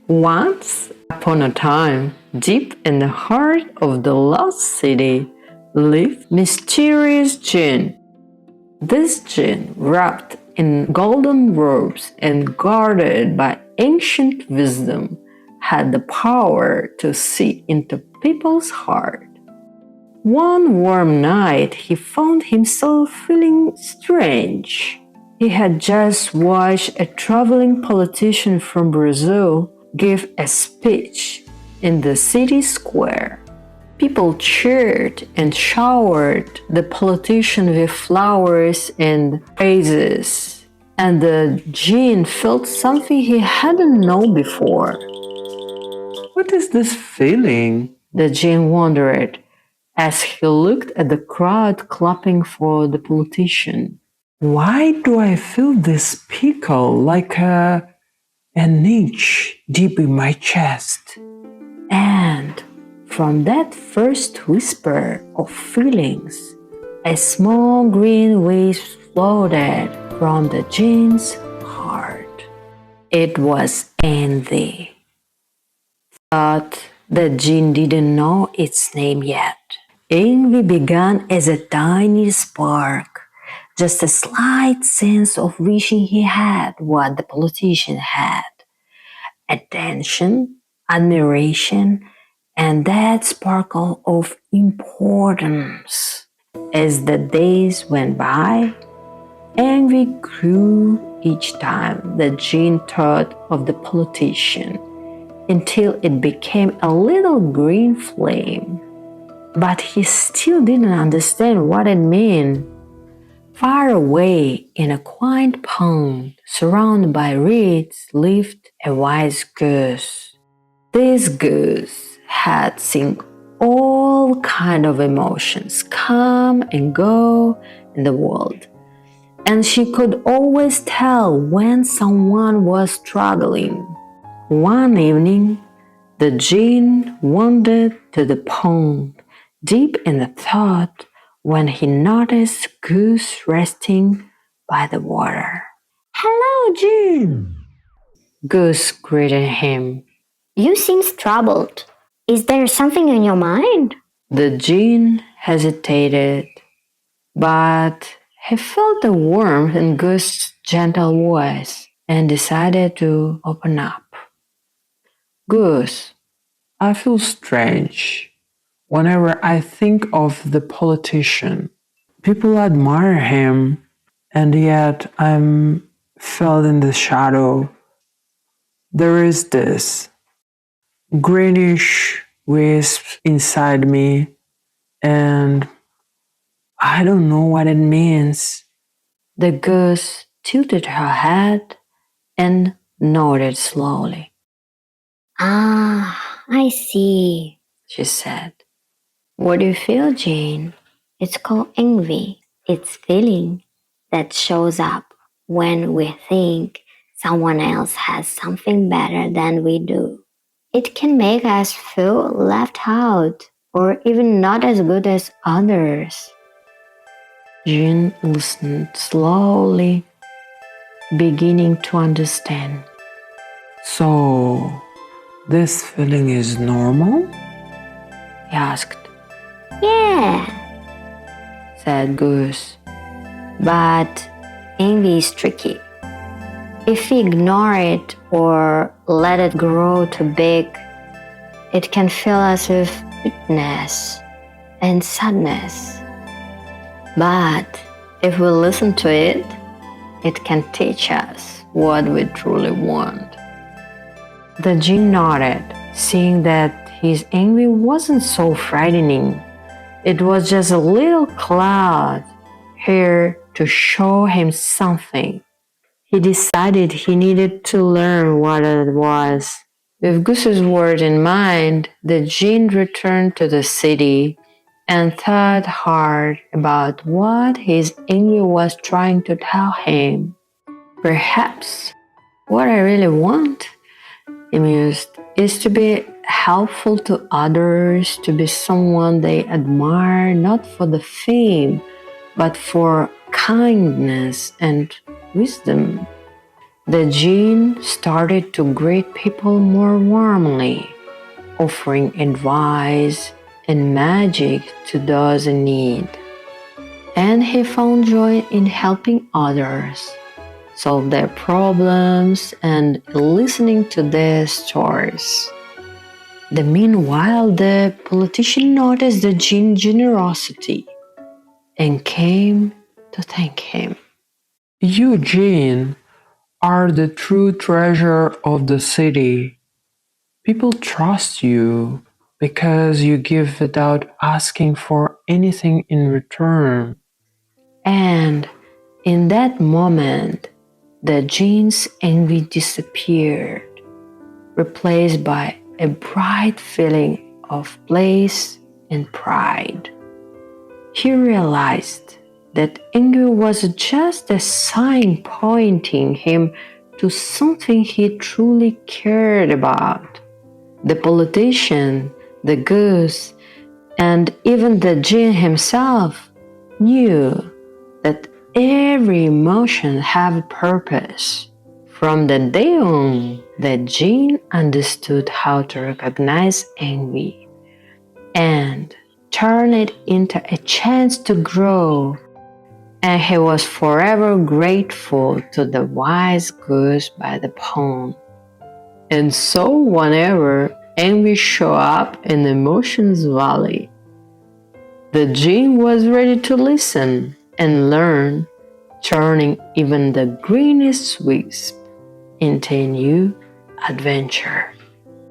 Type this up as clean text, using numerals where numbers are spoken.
Once upon a time, deep in the heart of the lost city, lived mysterious Djinn. This Djinn, wrapped in golden robes and guarded by ancient wisdom, had the power to see into people's heart. One warm night, he found himself feeling strange. He had just watched a traveling politician from Brazil give a speech in the city square. People cheered and showered the politician with flowers and praises, and the Djinn felt something he hadn't known before. What is this feeling? The Djinn wondered as he looked at the crowd clapping for the politician. Why do I feel this pickle like an inch deep in my chest? And from that first whisper of feelings, a small green wave floated from the Djinn's heart. It was envy. But the Djinn didn't know its name yet. Envy began as a tiny spark, just a slight sense of wishing he had what the politician had. Attention, admiration, and that sparkle of importance. As the days went by, envy grew each time the Djinn thought of the politician, until it became a little green flame. But he still didn't understand what it meant. Far away in a quiet pond, surrounded by reeds, lived a wise goose. This goose had seen all kinds of emotions come and go in the world, and she could always tell when someone was struggling. One evening, the Djinn wandered to the pond, deep in the thought, when he noticed Goose resting by the water. Hello, Djinn. Goose greeted him. You seem troubled. Is there something in your mind? The Djinn hesitated, but he felt the warmth in Goose's gentle voice and decided to open up. Goose, I feel strange whenever I think of the politician. People admire him, and yet I'm felt in the shadow. There is this greenish wisp inside me, and I don't know what it means. The goose tilted her head and nodded slowly. Ah, I see, she said. What do you feel, Djinn? It's called envy. It's feeling that shows up when we think someone else has something better than we do. It can make us feel left out or even not as good as others. Djinn listened slowly, beginning to understand. So, this feeling is normal? He asked. Yeah, said Goose. but envy is tricky. If we ignore it or let it grow too big, it can fill us with bitterness and sadness. But if we listen to it, it can teach us what we truly want. The Djinn nodded, seeing that his envy wasn't so frightening. It was just a little cloud here to show him something. He decided he needed to learn what it was. With Goose's word in mind, the Djinn returned to the city and thought hard about what his envy was trying to tell him. Perhaps what I really want, he mused, is to be helpful to others, to be someone they admire, not for the fame, but for kindness and wisdom. The Djinn started to greet people more warmly, offering advice and magic to those in need. And he found joy in helping others solve their problems and listening to their stories. Meanwhile, the politician noticed the Djinn's generosity and came to thank him. You, Jane, are the true treasure of the city. People trust you because you give without asking for anything in return. And in that moment, the Djinn's envy disappeared, replaced by a bright feeling of bliss and pride. He realized that anger was just a sign pointing him to something he truly cared about. The politician, the goose, and even the Djinn himself knew that every emotion had a purpose. From that day on, the Djinn understood how to recognize envy and turn it into a chance to grow, and he was forever grateful to the wise goose by the pond. And so whenever envy showed up in emotions valley, the Djinn was ready to listen and learn, turning even the greenest wisp into a new adventure.